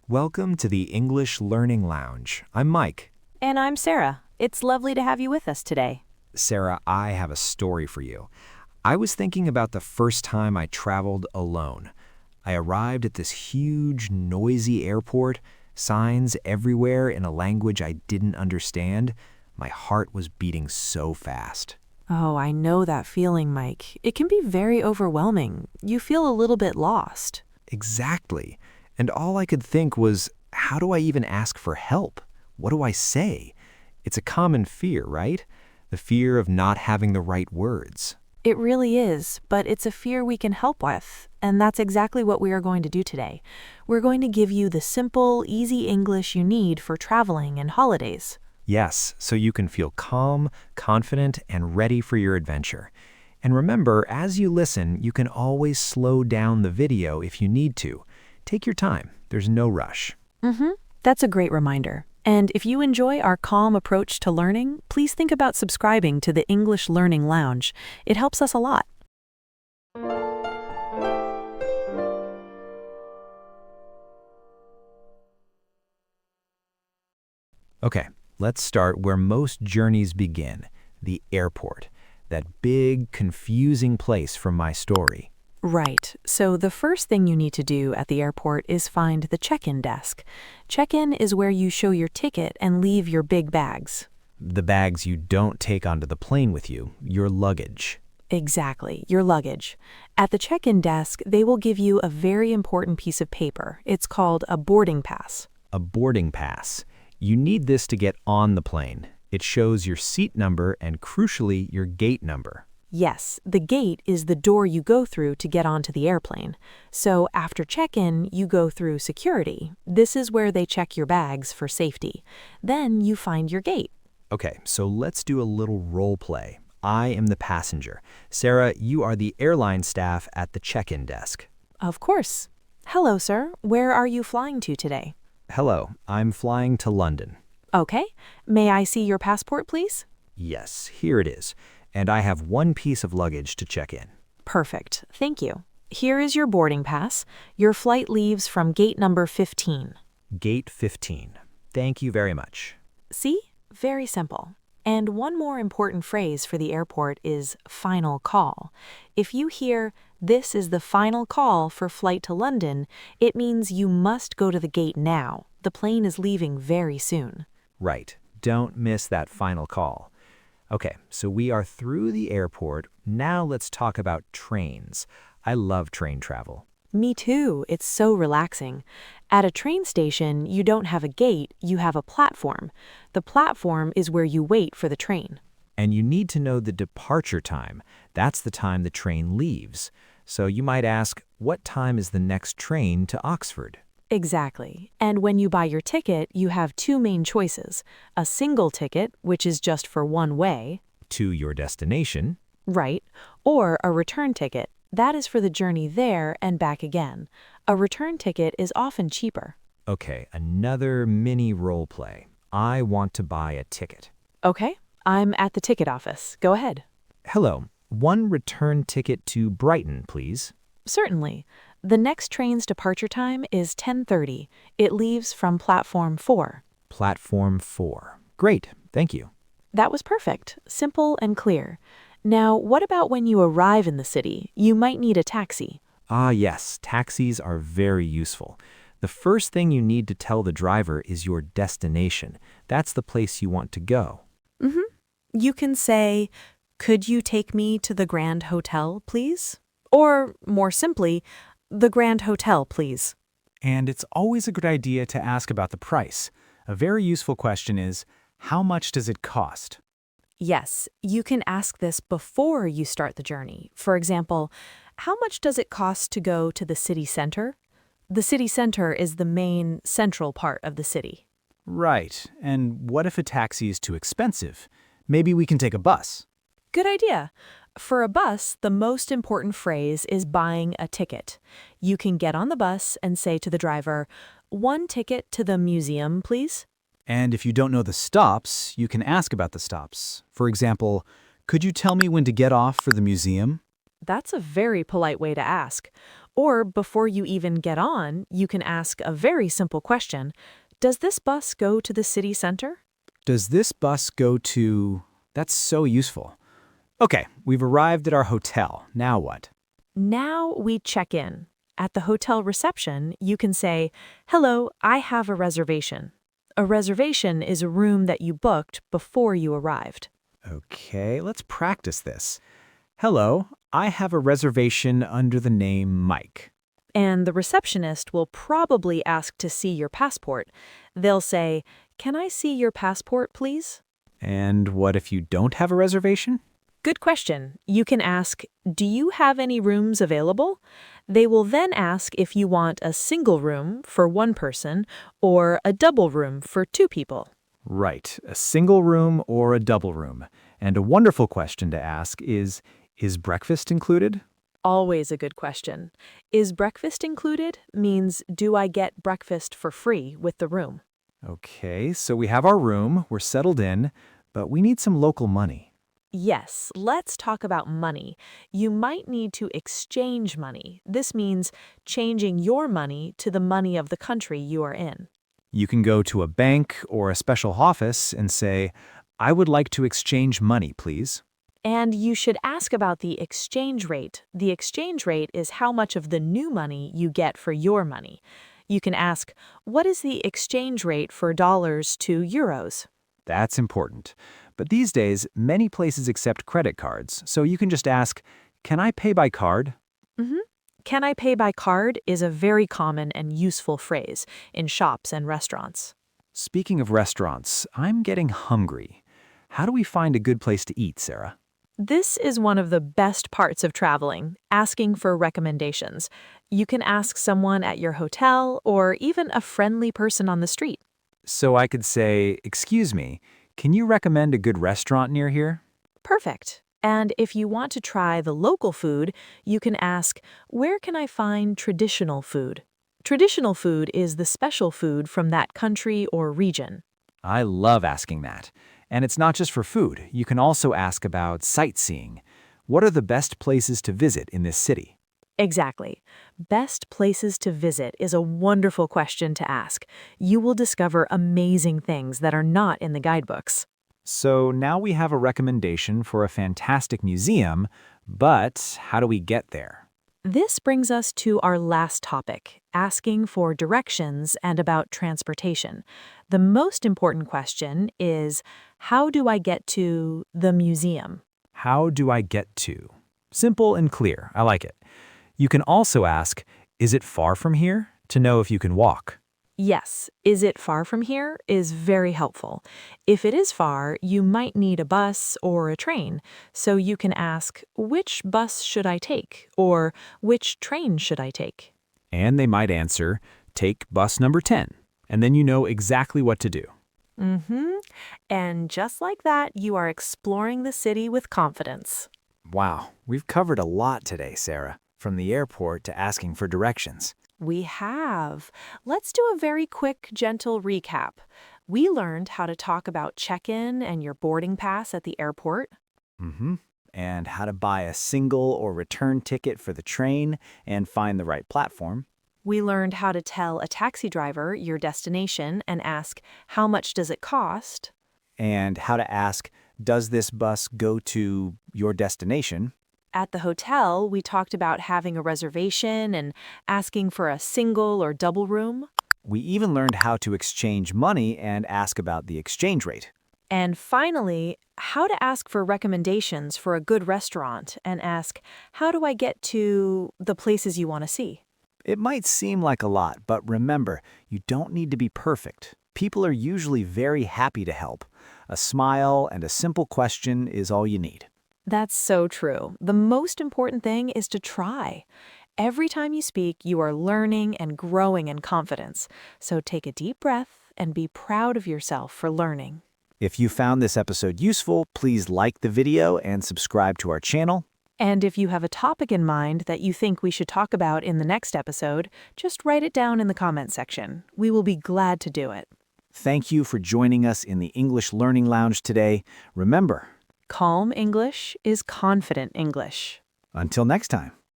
Welcome to the English Learning Lounge. I'm Mike. And I'm Sarah. It's lovely to have you with us today. Sarah, I have a story for you. I was thinking about the first time I traveled alone. I arrived at this huge, noisy airport, signs everywhere in a language I didn't understand. My heart was beating so fast. Oh, I know that feeling, Mike. It can be very overwhelming. You feel a little bit lost. Exactly. And all I could think was, how do I even ask for help? What do I say? It's a common fear, right? The fear of not having the right words. It really is, but it's a fear we can help with, and that's exactly what we are going to do today. We're going to give you the simple, easy English you need for traveling and holidays. Yes, so you can feel calm, confident, and ready for your adventure. And remember, as you listen, you can always slow down the video if you need to. Take your time. There's no rush. That's a great reminder. And if you enjoy our calm approach to learning, please think about subscribing to the English Learning Lounge. It helps us a lot. Okay, let's start where most journeys begin, the airport. That big, confusing place from my story. Right. So the first thing you need to do at the airport is find the check-in desk. Check-in is where you show your ticket and leave your big bags. The bags you don't take onto the plane with you, your luggage. Exactly, your luggage. At the check-in desk, they will give you a very important piece of paper. It's called a boarding pass. A boarding pass. You need this to get on the plane. It shows your seat number and, crucially, your gate number. Yes, the gate is the door you go through to get onto the airplane. So after check-in, you go through security. This is where they check your bags for safety. Then you find your gate. Okay, so let's do a little role play. I am the passenger. Sarah, you are the airline staff at the check-in desk. Of course. Hello, sir. Where are you flying to today? Hello, I'm flying to London. Okay. May I see your passport, please? Yes, here it is. And I have one piece of luggage to check in. Perfect. Thank you. Here is your boarding pass. Your flight leaves from gate number 15. Gate 15. Thank you very much. See? Very simple. And one more important phrase for the airport is final call. If you hear, "This is the final call for flight to London," it means you must go to the gate now. The plane is leaving very soon. Right. Don't miss that final call. Okay, so we are through the airport. Now let's talk about trains. I love train travel. Me too. It's so relaxing. At a train station, you don't have a gate, you have a platform. The platform is where you wait for the train. And you need to know the departure time. That's the time the train leaves. So you might ask, what time is the next train to Oxford? Exactly. And when you buy your ticket, you have two main choices. A single ticket, which is just for one way. To your destination. Right. Or a return ticket. That is for the journey there and back again. A return ticket is often cheaper. Okay, another mini role play. I want to buy a ticket. Okay. I'm at the ticket office. Go ahead. Hello, one return ticket to Brighton, please. Certainly. The next train's departure time is 10:30. It leaves from platform 4. Platform 4. Great, thank you. That was perfect. Simple and clear. Now, what about when you arrive in the city? You might need a taxi. Ah, yes, taxis are very useful. The first thing you need to tell the driver is your destination. That's the place you want to go. You can say, "Could you take me to the Grand Hotel, please?" Or, more simply, "The Grand Hotel, please." And it's always a good idea to ask about the price. A very useful question is, how much does it cost? Yes, you can ask this before you start the journey. For example, how much does it cost to go to the city center? The city center is the main central part of the city. Right. And what if a taxi is too expensive? Maybe we can take a bus. Good idea. For a bus, the most important phrase is buying a ticket. You can get on the bus and say to the driver, "One ticket to the museum, please." And if you don't know the stops, you can ask about the stops. For example, could you tell me when to get off for the museum? That's a very polite way to ask. Or before you even get on, you can ask a very simple question. Does this bus go to the city center? Does this bus go to... That's so useful. Okay, we've arrived at our hotel. Now what? Now we check in. At the hotel reception, you can say, "Hello, I have a reservation." A reservation is a room that you booked before you arrived. Okay, let's practice this. Hello, I have a reservation under the name Mike. And the receptionist will probably ask to see your passport. They'll say, "Can I see your passport, please?" And what if you don't have a reservation? Good question. You can ask, "Do you have any rooms available?" They will then ask if you want a single room for one person or a double room for two people. Right, a single room or a double room. And a wonderful question to ask is breakfast included? Always a good question. Is breakfast included means, do I get breakfast for free with the room? Okay, so we have our room, we're settled in, but we need some local money. Yes, let's talk about money. You might need to exchange money. This means changing your money to the money of the country you are in. You can go to a bank or a special office and say, "I would like to exchange money, please." And you should ask about the exchange rate. The exchange rate is how much of the new money you get for your money. You can ask, "What is the exchange rate for dollars to euros?" That's important. But these days, many places accept credit cards, so you can just ask, "Can I pay by card?" Can I pay by card is a very common and useful phrase in shops and restaurants. Speaking of restaurants, I'm getting hungry. How do we find a good place to eat, Sarah? This is one of the best parts of traveling, asking for recommendations. You can ask someone at your hotel or even a friendly person on the street. So I could say, "Excuse me, can you recommend a good restaurant near here?" Perfect. And if you want to try the local food, you can ask, "Where can I find traditional food?" Traditional food is the special food from that country or region. I love asking that. And it's not just for food. You can also ask about sightseeing. What are the best places to visit in this city? Exactly. Best places to visit is a wonderful question to ask. You will discover amazing things that are not in the guidebooks. So now we have a recommendation for a fantastic museum, but how do we get there? This brings us to our last topic, asking for directions and about transportation. The most important question is, how do I get to the museum? How do I get to? Simple and clear. I like it. You can also ask, is it far from here? To know if you can walk. Yes, is it far from here is very helpful. If it is far, you might need a bus or a train, so you can ask, which bus should I take? Or which train should I take? And they might answer, take bus number 10. And then you know exactly what to do. And just like that, you are exploring the city with confidence. Wow, we've covered a lot today, Sarah, from the airport to asking for directions. We have. Let's do a very quick, gentle recap. We learned how to talk about check-in and your boarding pass at the airport. And how to buy a single or return ticket for the train and find the right platform. We learned how to tell a taxi driver your destination and ask, how much does it cost? And how to ask, does this bus go to your destination? At the hotel, we talked about having a reservation and asking for a single or double room. We even learned how to exchange money and ask about the exchange rate. And finally, how to ask for recommendations for a good restaurant and ask, how do I get to the places you want to see? It might seem like a lot, but remember, you don't need to be perfect. People are usually very happy to help. A smile and a simple question is all you need. That's so true. The most important thing is to try. Every time you speak, you are learning and growing in confidence. So take a deep breath and be proud of yourself for learning. If you found this episode useful, please like the video and subscribe to our channel. And if you have a topic in mind that you think we should talk about in the next episode, just write it down in the comment section. We will be glad to do it. Thank you for joining us in the English Learning Lounge today. Remember, Calm English is confident English. Until next time.